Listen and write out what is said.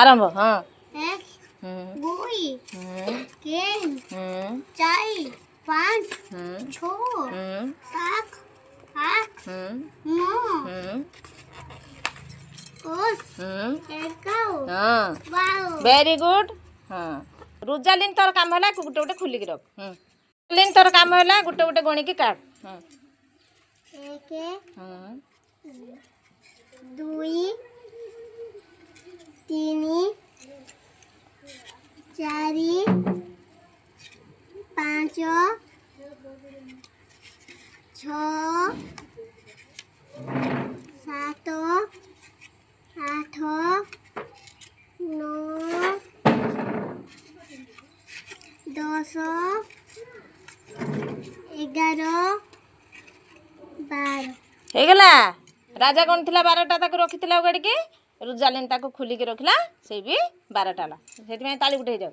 आरंभ हाँ एक दुई तीन चार पाँच छो सात आठ नौ हाँ वेरी गुड हाँ रुजालिन तोर काम है गोटे गोटे खोलिक रख लिन तोर काम है गोटे गोटे गणिकी काट एक दुई तीन चारि पाँच छ सात आठ नौ 10 11 12 ହେଇଗଲା राजा कौन थिला 12टा ताको रखिथिला गाड़ी के रुजालिन ताको खुली के रखला से भी 12टा ला सेति में ताली उठे जाओ।